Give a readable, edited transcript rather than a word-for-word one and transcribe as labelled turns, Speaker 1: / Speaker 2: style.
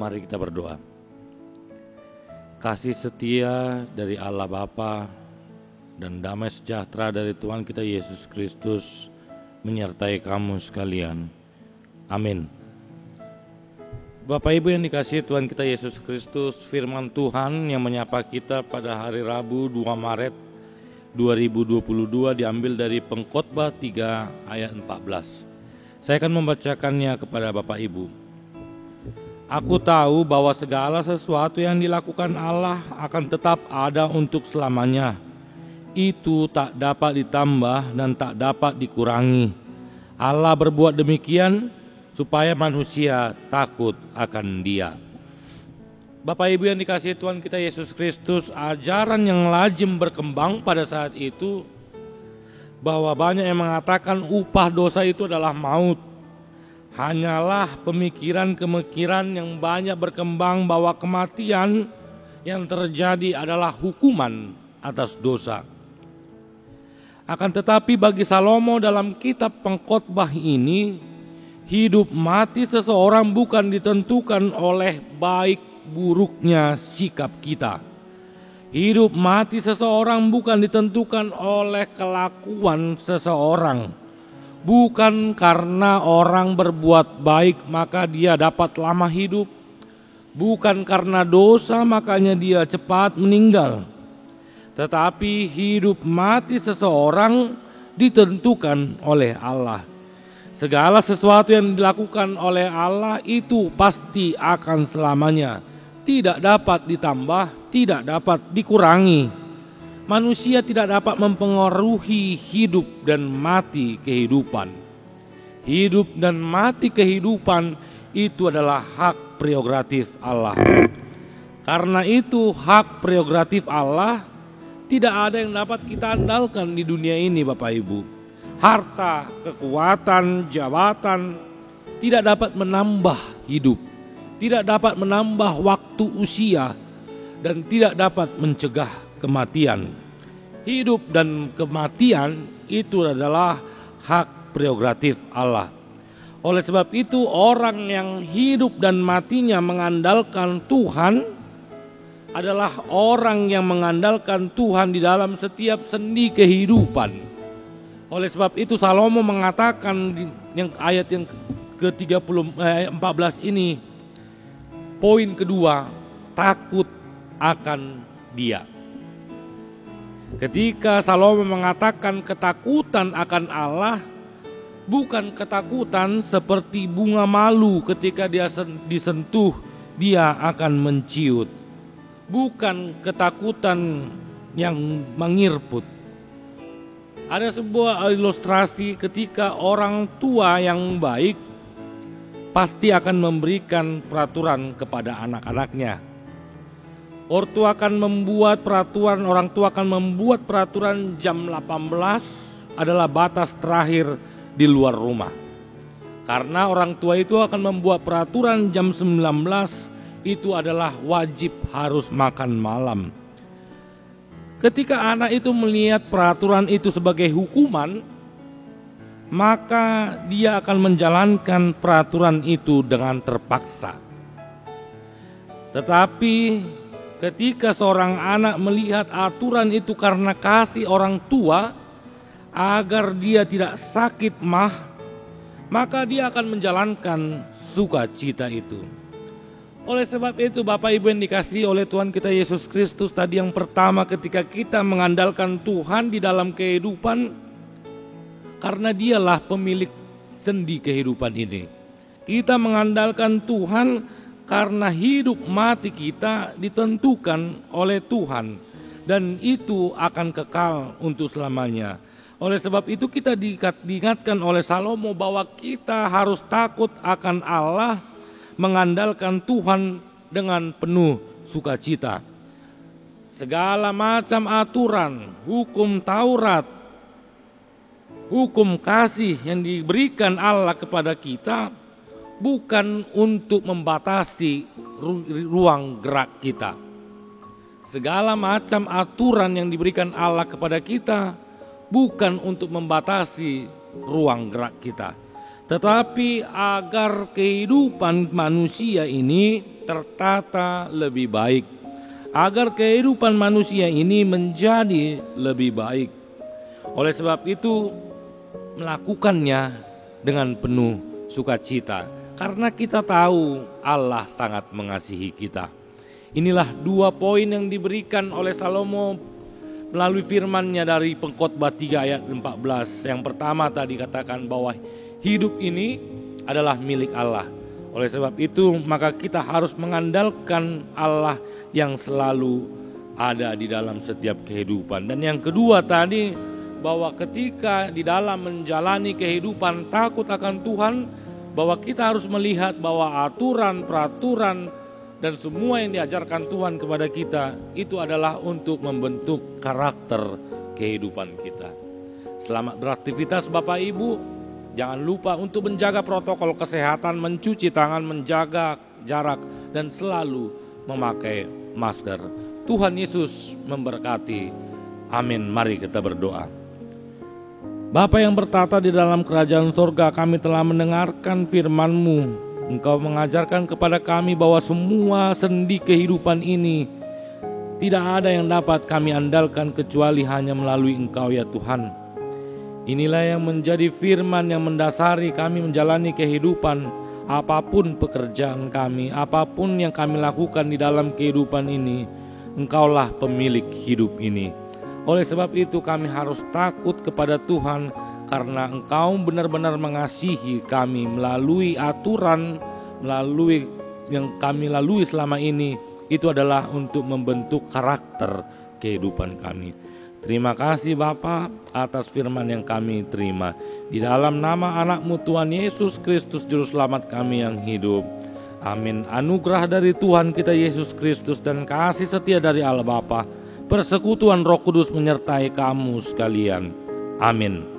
Speaker 1: Mari kita berdoa. Kasih setia dari Allah Bapa dan damai sejahtera dari Tuhan kita Yesus Kristus menyertai kamu sekalian. Amin. Bapak Ibu yang dikasihi Tuhan kita Yesus Kristus, firman Tuhan yang menyapa kita pada hari Rabu 2 Maret 2022 diambil dari Pengkhotbah 3 ayat 14. Saya akan membacakannya kepada Bapak Ibu. Aku tahu bahwa segala sesuatu yang dilakukan Allah akan tetap ada untuk selamanya. Itu tak dapat ditambah dan tak dapat dikurangi. Allah berbuat demikian supaya manusia takut akan Dia. Bapak Ibu yang dikasihi Tuhan kita Yesus Kristus, ajaran yang lazim berkembang pada saat itu bahwa banyak yang mengatakan upah dosa itu adalah maut. Hanyalah pemikiran-pemikiran yang banyak berkembang bahwa kematian yang terjadi adalah hukuman atas dosa. Akan tetapi bagi Salomo dalam kitab Pengkhotbah ini, hidup mati seseorang bukan ditentukan oleh baik buruknya sikap kita. Hidup mati seseorang bukan ditentukan oleh kelakuan seseorang. Bukan karena orang berbuat baik maka dia dapat lama hidup. Bukan karena dosa makanya dia cepat meninggal. Tetapi hidup mati seseorang ditentukan oleh Allah. Segala sesuatu yang dilakukan oleh Allah itu pasti akan selamanya. Tidak dapat ditambah, tidak dapat dikurangi. Manusia tidak dapat mempengaruhi hidup dan mati kehidupan. Hidup dan mati kehidupan itu adalah hak prerogatif Allah. Karena itu hak prerogatif Allah, tidak ada yang dapat kita andalkan di dunia ini Bapak Ibu. Harta, kekuatan, jabatan tidak dapat menambah hidup, tidak dapat menambah waktu usia, dan tidak dapat mencegah kematian. Hidup dan kematian itu adalah hak prerogatif Allah. Oleh sebab itu orang yang hidup dan matinya mengandalkan Tuhan adalah orang yang mengandalkan Tuhan di dalam setiap sendi kehidupan. Oleh sebab itu Salomo mengatakan yang ayat yang ke-14 ini, poin kedua, takut akan Dia. Ketika Salomo mengatakan ketakutan akan Allah, bukan ketakutan seperti bunga malu ketika dia disentuh dia akan menciut. Bukan ketakutan yang mengirput. Ada sebuah ilustrasi ketika orang tua yang baik pasti akan memberikan peraturan kepada anak-anaknya. Orang tua akan membuat peraturan jam 18 adalah batas terakhir di luar rumah. Karena orang tua itu akan membuat peraturan jam 19 itu adalah wajib harus makan malam. Ketika anak itu melihat peraturan itu sebagai hukuman, maka dia akan menjalankan peraturan itu dengan terpaksa. Tetapi ketika seorang anak melihat aturan itu karena kasih orang tua agar dia tidak sakit maka dia akan menjalankan sukacita itu. Oleh sebab itu Bapak Ibu yang dikasihi oleh Tuhan kita Yesus Kristus, tadi yang pertama ketika kita mengandalkan Tuhan di dalam kehidupan, karena Dialah pemilik sendi kehidupan ini. Kita mengandalkan Tuhan karena hidup mati kita ditentukan oleh Tuhan dan itu akan kekal untuk selamanya. Oleh sebab itu kita diingatkan oleh Salomo bahwa kita harus takut akan Allah, mengandalkan Tuhan dengan penuh sukacita. Segala macam aturan, hukum Taurat, hukum kasih yang diberikan Allah kepada kita bukan untuk membatasi ruang gerak kita. Segala macam aturan yang diberikan Allah kepada kita bukan untuk membatasi ruang gerak kita, tetapi agar kehidupan manusia ini tertata lebih baik, agar kehidupan manusia ini menjadi lebih baik. Oleh sebab itu, melakukannya dengan penuh sukacita, karena kita tahu Allah sangat mengasihi kita. Inilah 2 poin yang diberikan oleh Salomo melalui firman-Nya dari Pengkhotbah 3 ayat 14. Yang pertama tadi katakan bahwa hidup ini adalah milik Allah. Oleh sebab itu maka kita harus mengandalkan Allah yang selalu ada di dalam setiap kehidupan. Dan yang kedua tadi, bahwa ketika di dalam menjalani kehidupan takut akan Tuhan, bahwa kita harus melihat bahwa aturan, peraturan, dan semua yang diajarkan Tuhan kepada kita itu adalah untuk membentuk karakter kehidupan kita. Selamat beraktivitas Bapak Ibu. Jangan lupa untuk menjaga protokol kesehatan, mencuci tangan, menjaga jarak, dan selalu memakai masker. Tuhan Yesus memberkati. Amin. Mari kita berdoa. Bapa yang bertata di dalam kerajaan sorga, kami telah mendengarkan firman-Mu. Engkau mengajarkan kepada kami bahwa semua sendi kehidupan ini tidak ada yang dapat kami andalkan kecuali hanya melalui Engkau ya Tuhan. Inilah yang menjadi firman yang mendasari kami menjalani kehidupan. Apapun pekerjaan kami, apapun yang kami lakukan di dalam kehidupan ini, Engkaulah pemilik hidup ini. Oleh sebab itu kami harus takut kepada Tuhan, karena Engkau benar-benar mengasihi kami melalui aturan, melalui yang kami lalui selama ini. Itu adalah untuk membentuk karakter kehidupan kami. Terima kasih Bapa atas firman yang kami terima. Di dalam nama anak-Mu Tuhan Yesus Kristus Juru Selamat kami yang hidup. Amin. Anugerah dari Tuhan kita Yesus Kristus dan kasih setia dari Allah Bapa, persekutuan Roh Kudus menyertai kamu sekalian. Amin.